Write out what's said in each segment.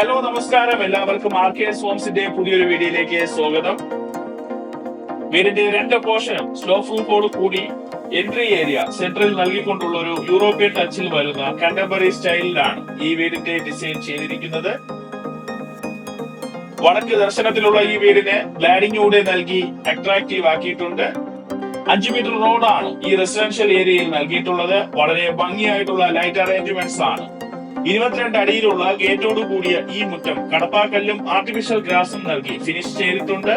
Hello നമസ്കാരം, എല്ലാവർക്കും ആർക്കേസ് ഹോംസിന്റെ പുതിയൊരു വീഡിയോയിലേക്ക് സ്വാഗതം. വീടിന്റെ രണ്ട് പോർഷനും സ്ലോ റൂഫോട് കൂടി എൻട്രി ഏരിയ സെന്ററിൽ നൽകിക്കൊണ്ടുള്ള ഒരു യൂറോപ്യൻ ടച്ചിൽ വരുന്ന കണ്ടംപററി സ്റ്റൈലിലാണ് ഈ വീടിന്റെ ഡിസൈൻ ചെയ്തിരിക്കുന്നത്. വടക്ക് ദർശനത്തിലുള്ള ഈ വീടിന് ഗ്ലാഡിംഗ് കൂടെ നൽകി അട്രാക്റ്റീവ് ആക്കിയിട്ടുണ്ട്. 5 മീറ്റർ റോഡാണ് ഈ റെസിഡൻഷ്യൽ ഏരിയയിൽ നൽകിയിട്ടുള്ളത്. വളരെ ഭംഗിയായിട്ടുള്ള ലൈറ്റ് അറേഞ്ച്മെന്റ്സ് ആണ്. 22 അടിയിലുള്ള ഗേറ്റോട് കൂടിയ ഈ മുറ്റം കടപ്പാക്കല്ലും ആർട്ടിഫിഷ്യൽ ഗ്രാസും നൽകി ഫിനിഷ് ചെയ്തിട്ടുണ്ട്.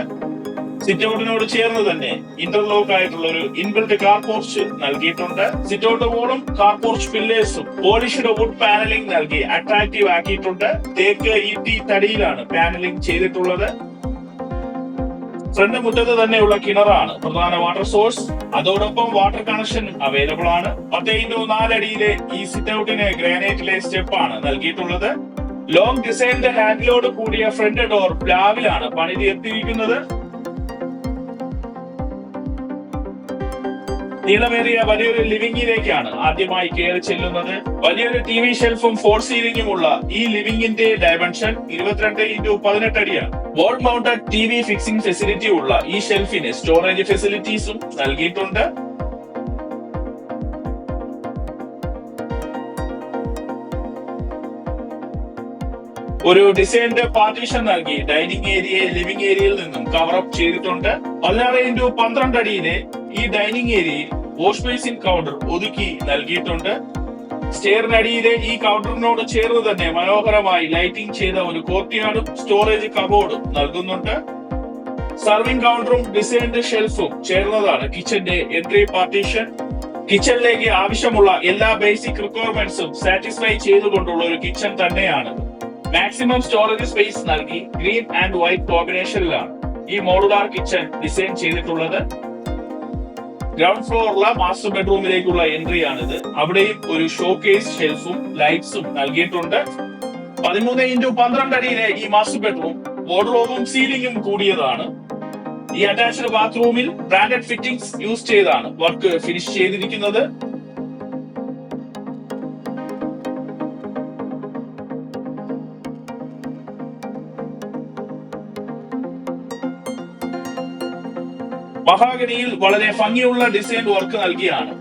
സിറ്റൗട്ടിനോട് ചേർന്ന് തന്നെ ഇന്റർലോക്ക് ആയിട്ടുള്ള ഒരു ഇൻബിൽറ്റ് കാർ പോർച്ച് നൽകിയിട്ടുണ്ട്. സിറ്റൗട്ട് വോളും കാർ പോർച്ച് പില്ലേഴ്സും പോളിഷ്ഡ് വുഡ് പാനലിംഗ് നൽകി അട്രാക്റ്റീവ് ആക്കിയിട്ടുണ്ട്. തേക്ക് ഈട്ടി തടിയിലാണ് പാനലിംഗ് ചെയ്തിട്ടുള്ളത്. ഫ്രണ്ട് മുറ്റത്ത് തന്നെയുള്ള കിണറാണ് പ്രധാന വാട്ടർ സോഴ്സ്. അതോടൊപ്പം വാട്ടർ കണക്ഷൻ അവൈലബിൾ ആണ്. 10x4 അടിയിലെ ഈ സിറ്റ് ഔട്ടിന് ഗ്രാനൈറ്റിലെ സ്റ്റെപ്പാണ് നൽകിയിട്ടുള്ളത്. ലോങ് ഡിസൈൻഡ് ഹാൻഡിലോട് കൂടിയ ഫ്രണ്ട് ഡോർ പ്ലാവിലാണ് പണി തീർത്തിരിക്കുന്നത്. നീളമേറിയ വലിയൊരു ലിവിംഗിലേക്കാണ് ആദ്യമായി കയറി ചെല്ലുന്നത്. വലിയൊരു TV ഷെൽഫും ഫോൾ സീലിംഗുമുള്ള ഈ ലിവിംഗിന്റെ ഡയമെൻഷൻ 22x18 അടിയാണ്. വാൾ മൗണ്ടഡ് TV ഫിക്സിംഗ് ഫെസിലിറ്റി ഉള്ള ഈ ഷെൽഫിന് സ്റ്റോറേജ് ഫെസിലിറ്റീസും നൽകിയിട്ടുണ്ട്. ഒരു ഡിസൈൻഡ് പാർട്ടീഷൻ നൽകി ഡൈനിങ് ഏരിയയെ ലിവിംഗ് ഏരിയയിൽ നിന്നും കവർ അപ്പ് ചെയ്തിട്ടുണ്ട്. 16x12 അടിയിലെ ഈ ഡൈനിങ് ഏരിയയിൽ വാഷ് ബേസിൻ കൗണ്ടർ ഒതുക്കി നൽകിയിട്ടുണ്ട്. സ്റ്റെയറിനടിയിലെ ഈ കൗണ്ടറിനോട് ചേർന്ന് തന്നെ മനോഹരമായി ലൈറ്റിംഗ് ചെയ്ത ഒരു കോർട്ട്യാർഡും സ്റ്റോറേജ് കബോർഡും നൽകുന്നുണ്ട്. സർവിംഗ് കൗണ്ടറും ഡിസൈൻഡ് ഷെൽഫും ചേർന്നതാണ് കിച്ചന്റെ എൻട്രി പാർട്ടീഷൻ. കിച്ചണിലേക്ക് ആവശ്യമുള്ള എല്ലാ ബേസിക് റിക്വയർമെന്റ്സും സാറ്റിസ്ഫൈ ചെയ്തുകൊണ്ടുള്ള ഒരു കിച്ചൺ തന്നെയാണ്. മാക്സിമം സ്റ്റോറേജ് സ്പേസ് നൽകി ഗ്രീൻ ആൻഡ് വൈറ്റ് കോമ്പിനേഷനിലാണ് ഈ മോഡുലാർ കിച്ചൺ ഡിസൈൻ ചെയ്തിട്ടുള്ളത്. ഗ്രൗണ്ട് ഫ്ലോറിലെ മാസ്റ്റർ ബെഡ്റൂമിലേക്കുള്ള എൻട്രി ആണിത്. അവിടെയും ഒരു ഷോക്കേസ് ഷെൽഫും ലൈറ്റ്സും നൽകിയിട്ടുണ്ട്. 13x12 അടിയിലെ ഈ മാസ്റ്റർ ബെഡ്റൂം വാർഡ്രോബും സീലിംഗും കൂടിയതാണ്. ഈ അറ്റാച്ച്ഡ് ബാത്റൂമിൽ ബ്രാൻഡഡ് ഫിറ്റിംഗ്സ് യൂസ് ചെയ്താണ് വർക്ക് ഫിനിഷ് ചെയ്തിരിക്കുന്നത്. മഹാഗണിയിൽ വളരെ ഭംഗിയുള്ള ഡിസൈൻ വർക്ക് നൽകിയാണ്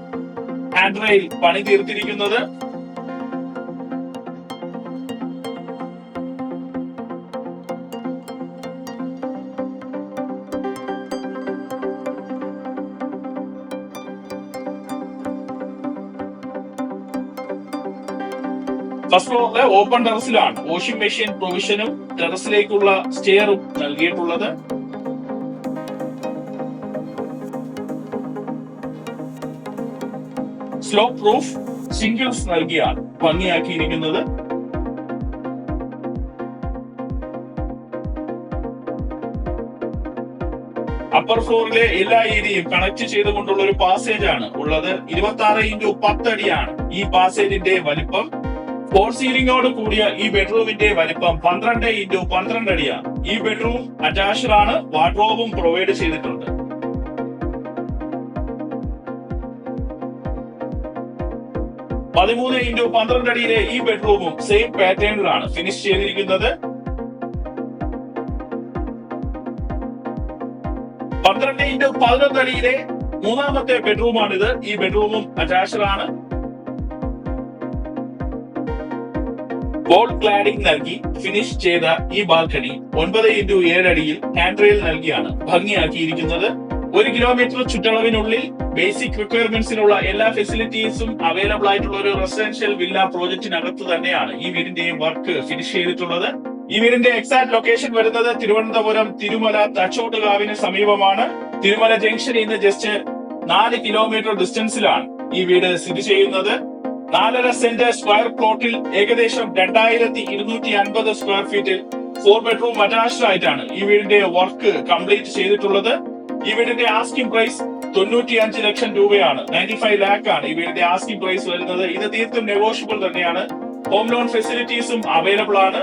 ഹാൻഡ് റെയിൽ പണി തീർത്തിരിക്കുന്നത്. ഫസ്റ്റ് ഫ്ലോറിലെ ഓപ്പൺ ടെറസിലാണ് വാഷിംഗ് മെഷീൻ പ്രൊവിഷനും ടെറസിലേക്കുള്ള സ്റ്റെയറും നൽകിയിട്ടുള്ളത്. സ്ലോ പ്രൂഫ് സിംഗിൾസ് നൽകിയാണ് ഭംഗിയാക്കിയിരിക്കുന്നത്. അപ്പർ ഫ്ലോറിലെ എല്ലാ ഏരിയയും കണക്ട് ചെയ്തുകൊണ്ടുള്ള ഒരു പാസേജ് ആണ് ഉള്ളത്. 26x10 അടിയാണ് ഈ പാസേജിന്റെ വലിപ്പം. ഫോൾ സീലിംഗോട് കൂടിയ ഈ ബെഡ്റൂമിന്റെ വലിപ്പം 12x12 അടിയാണ്. ഈ ബെഡ്റൂം അറ്റാച്ച്ഡ് ആണ്. വാർഡ്രോബും പ്രൊവൈഡ് ചെയ്തിട്ടുണ്ട്. 13x12 അടിയിലെ ഈ ബെഡ്റൂമും സെയിം പാറ്റേണിലാണ് ഫിനിഷ് ചെയ്തിരിക്കുന്നത്. 12x11 അടിയിലെ മൂന്നാമത്തെ ബെഡ്റൂമാണിത്. ഈ ബെഡ്റൂമും അറ്റാച്ച്ഡ് ആണ്. വോൾ ക്ലാഡിംഗ് നൽകി ഫിനിഷ് ചെയ്ത ഈ ബാൽക്കണി 9x7 അടിയിൽ ഹാൻഡ് റെയിൽ നൽകിയാണ് ഭംഗിയാക്കിയിരിക്കുന്നത്. 1 കിലോമീറ്റർ ചുറ്റളവിനുള്ളിൽ ബേസിക് റിക്വയർമെന്റ്സിനുള്ള എല്ലാ ഫെസിലിറ്റീസും അവൈലബിൾ ആയിട്ടുള്ള ഒരു റെസിഡൻഷ്യൽ വില്ല പ്രോജക്റ്റിനകത്ത് തന്നെയാണ് ഈ വീടിന്റെയും വർക്ക് ഫിനിഷ് ചെയ്തിട്ടുള്ളത്. ഈ വീടിന്റെ എക്സാക്ട് ലൊക്കേഷൻ വരുന്നത് തിരുവനന്തപുരം തിരുമല തച്ചോട്ടുകാവിന് സമീപമാണ്. തിരുമല ജംഗ്ഷനിൽ നിന്ന് ജസ്റ്റ് 4 കിലോമീറ്റർ ഡിസ്റ്റൻസിലാണ് ഈ വീട് സ്ഥിതി ചെയ്യുന്നത്. 4.5 സെന്റ് സ്ക്വയർ പ്ലോട്ടിൽ ഏകദേശം 2250 സ്ക്വയർ ഫീറ്റിൽ 4 ബെഡ്റൂം അറ്റാച്ച്ഡ് ആയിട്ടാണ് ഈ വീടിന്റെ വർക്ക് കംപ്ലീറ്റ് ചെയ്തിട്ടുള്ളത്. ഈ വീടിന്റെ ആസ്കിംഗ് പ്രൈസ് 95 ലക്ഷം രൂപയാണ്. 95 lakh ആണ് ഈ വീടിന്റെ ആസ്കിംഗ് പ്രൈസ് വരുന്നത്. ഇത് തീർത്തും നെഗോഷ്യബിൾ തന്നെയാണ്. ഹോം ലോൺ ഫെസിലിറ്റീസും അവൈലബിൾ ആണ്.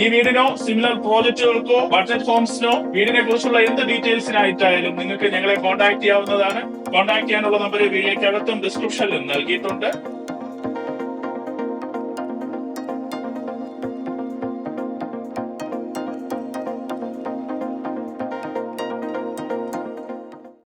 ഈ വീടിനോ സിമിലർ പ്രോജക്റ്റുകൾക്കോ ബഡ്ജറ്റ് ഹോംസിനോ വീടിനെ കുറിച്ചുള്ള എന്ത് ഡീറ്റെയിൽസിനായിട്ടായാലും നിങ്ങൾക്ക് ഞങ്ങളെ കോൺടാക്ട് ചെയ്യാവുന്നതാണ്. കോൺടാക്ട് ചെയ്യാനുള്ള നമ്പർ വീഡിയോയ്ക്കകത്തും ഡിസ്ക്രിപ്ഷനിലും നൽകിയിട്ടുണ്ട്.